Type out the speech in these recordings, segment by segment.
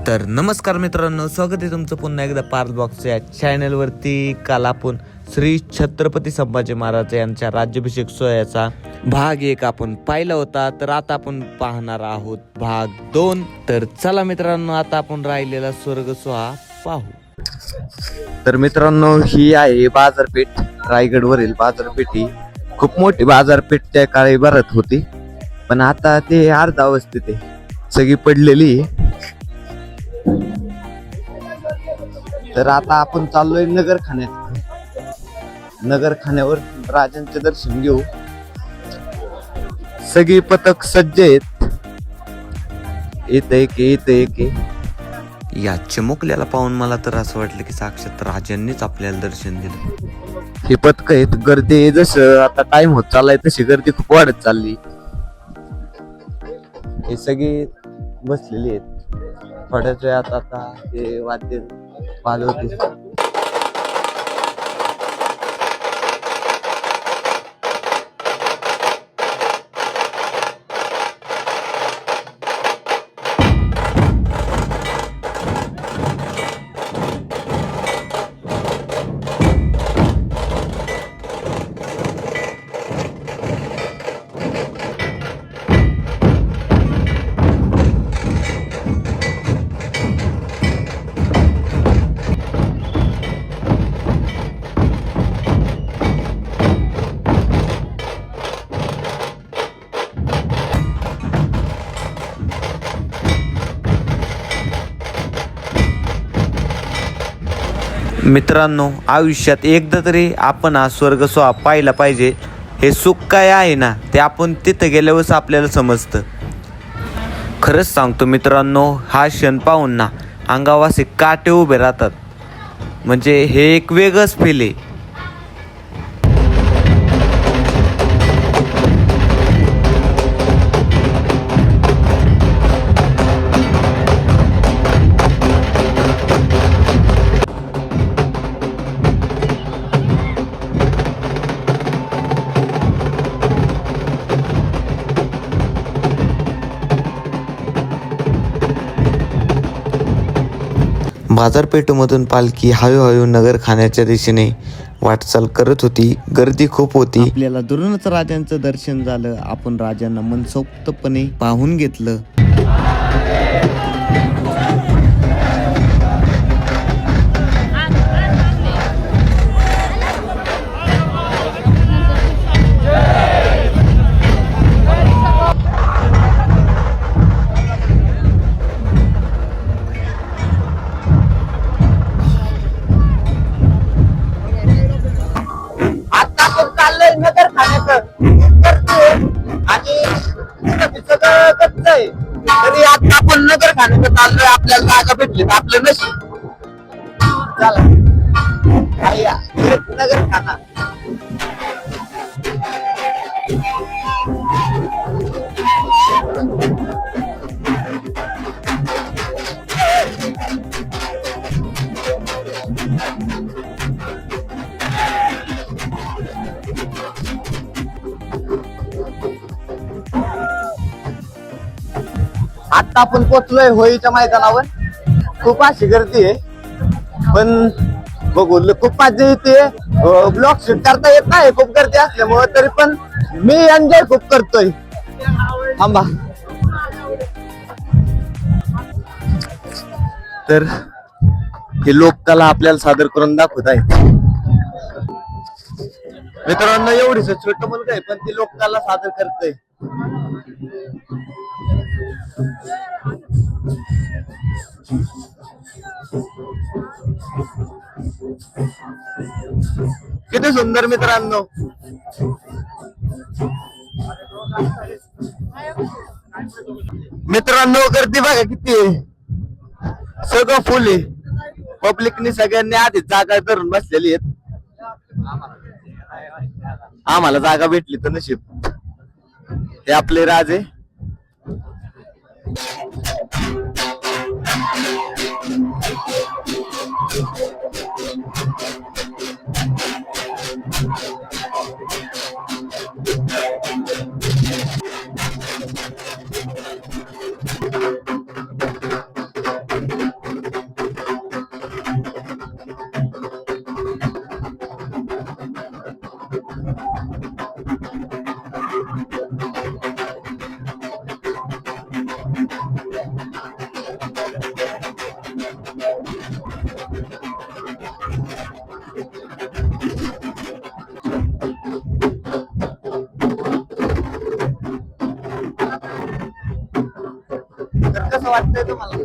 तर नमस्कार मित्रांनो, स्वागत आहे तुमचं पुन्हा एकदा पार्ल बॉक्स या चॅनलवरती. काल आपण श्री छत्रपती संभाजी महाराज यांच्या राज्याभिषेक सोहळ्याचा भाग 1 आपण पाहिला होता. तर आता आपण पाहणार आहोत भाग 2. तर चला मित्रांनो, आता आपण राहिलेला स्वर्ग सोहळा पाहू. तर मित्रांनो, ही आहे बाजारपेठ. रायगडवरील बाजारपेठ. ही खूप मोठी बाजारपेठ त्या काळी भरत होती, पण आता ते अर्ध अवस्थेत आहे, सगळी पडलेली. तर आता आपण चाललोय नगरखान्यात. नगरखान्यावर राजांचे दर्शन घेऊ. सगळी पथक सज्ज आहेत. येते या चिमुकल्याला पाहून मला तर असं वाटलं की साक्षात राजांनीच आपल्याला दर्शन दिलं. हे पथक आहेत. गर्दी जसं आता टाइम होत चाललाय तशी गर्दी खूप वाढत चालली. हे सगळे बसलेली आहेत. थोड्याच वेळात आता ते वाद्य वाजवतील. मित्रांनो, आयुष्यात एकदा तरी आपण हा स्वर्ग सोहळा पाहिला पाहिजे. हे सुख काय आहे ना, ते आपण तिथं गेल्यावरच आपल्याला समजतं. खरंच सांगतो मित्रांनो, हा क्षण पाहून ना अंगावासे काटे उभे राहतात. म्हणजे हे एक वेगळंच फील आहे. बाजारपेठेमधून पालखी हळूहळू नगरखान्याच्या दिशेने वाटचाल करत होती. गर्दी खूप होती. आपल्याला दुरूनच राजांचं दर्शन झालं. आपण राजांना मनसोक्तपणे पाहून घेतलं. तरी आता आपण नगरखान्यात चाललोय. आपल्याला जागा भेटली तर आपलं नशीब. चला नगरखाना. आता आपण पोचलोय होळीच्या मैदानावर. खूप अशी गर्दी आहे, पण बघू खूप मजा येते. ब्लॉग शूट करता येत नाही खूप गर्दी असल्यामुळे, तरी पण मी एन्जॉय खूप करतोय. थांबा. तर हे लोककला आपल्याला सादर करून दाखवत आहेत. मित्रांनो, एवढीच छोट मुलगा आहे, पण ती लोककला सादर करतोय. किती सुंदर मित्रांनो. मित्रांनो, गर्दी बघा किती आहे. सगळं फुल आहे. पब्लिकनी सगळ्यांनी आधीच जागा धरून बसलेली आहेत. आम्हाला जागा भेटली तर नशीब. हे आपले राजे. कसं वाटतंय तुम्हाला?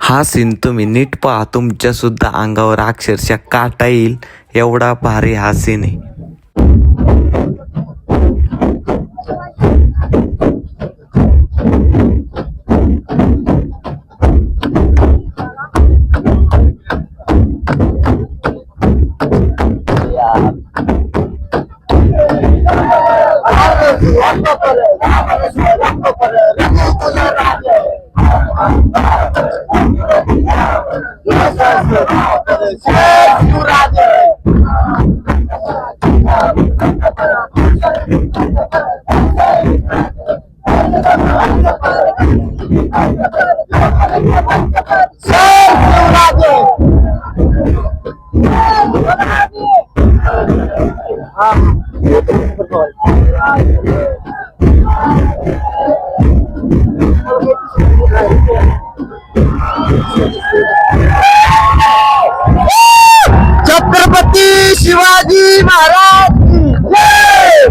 हा सीन तुम्ही नीट पहा, तुमच्या सुद्धा अंगावर अक्षरशः काटा येईल एवढा भारी हा सीन आहे. छत्रपती शिवाजी महाराज की जय.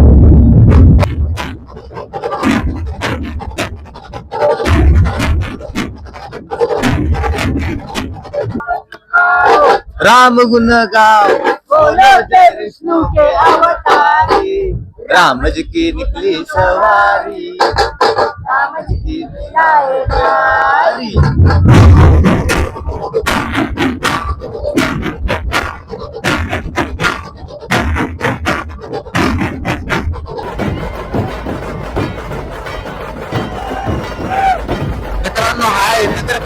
राम गुण गाओ बोलो जय विष्णु के अवतारी, राम जी की निकली सवारी, राम जी की मिलाए प्यारी. मित्रांनो हाय मित्र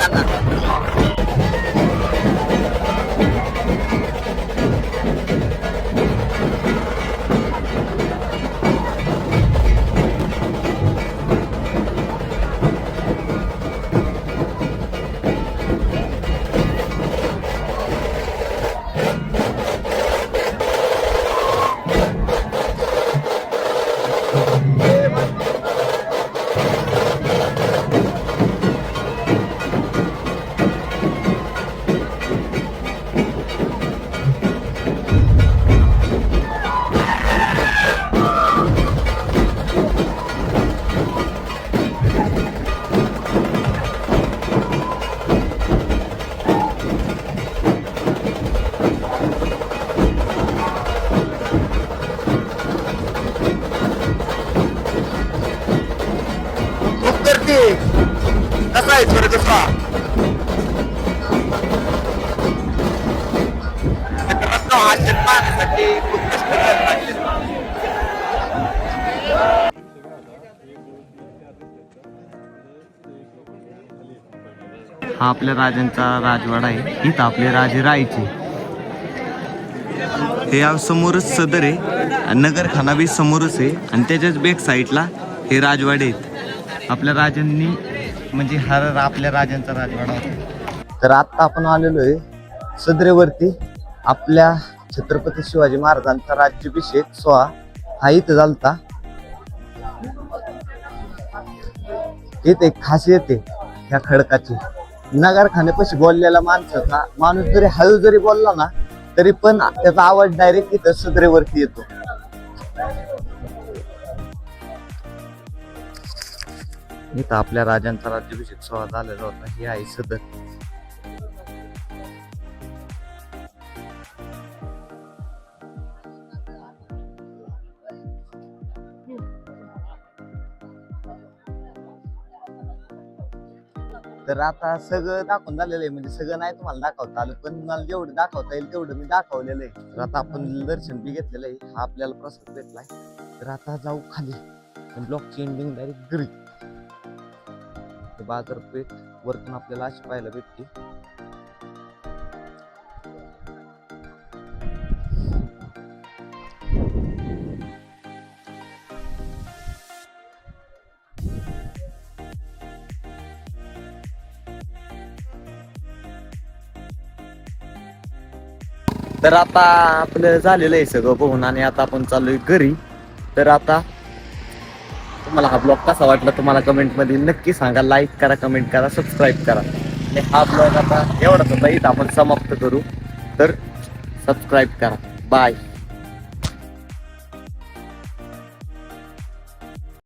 कसा आहे स्वर्ग कसा. हा जन्मासाठी खूप कष्ट करायला लागले. हा आपल्या राजांचा राजवाडा आहे. इथं आपले राजे राहायचे. हे या समोरच सदर आहे, नगरखाना बी समोरच आहे आणि त्याच्याच बॅक साईडला हे राजवाडे आहेत. आपल्या राजांनी म्हणजे हा आपल्या राजांचा राजवाडा होता. तर आता आपण आलेलो आहे सदरेवरती. आपल्या छत्रपती शिवाजी महाराजांचा राज्याभिषेक सोहळा हा इथं झालता. इथे एक खासियत आहे ह्या खडकाची. नगरखान्यापाशी बोललेला माणूस जरी हळू जरी बोलला ना तरी पण त्याचा आवाज डायरेक्ट इथं सदरेवरती येतो. इथं आपल्या राजांचा राज्याभिषेक सोहळा झालेला होता. हे आहे सदर. तर आता सगळं दाखवून झालेलं आहे. म्हणजे सगळं नाही तुम्हाला दाखवता आलं, पण मला जेवढं दाखवता येईल तेवढं मी दाखवलेलं आहे. तर आता आपण दर्शन बी घेतलेलं आहे. हा आपल्याला प्रसाद भेटलाय. तर आता जाऊ खाली. ब्लॉकची एंडिंग डायरेक्ट घरी. बाजारपेठ वरतून आपल्याला अशी पाहायला भेटते. तर आता आपलं झालेलं आहे सगळं बघून आणि आता आपण चाललोय घरी. तर आता तुम्हाला हा ब्लॉग कसा वाटला तुम्हाला कमेंट मध्ये नक्की सांगा. लाईक करा, कमेंट करा, सबस्क्राईब करा. आणि हा ब्लॉग आता एवढाच होता, इथं आपण समाप्त करू. तर सबस्क्राईब करा. बाय.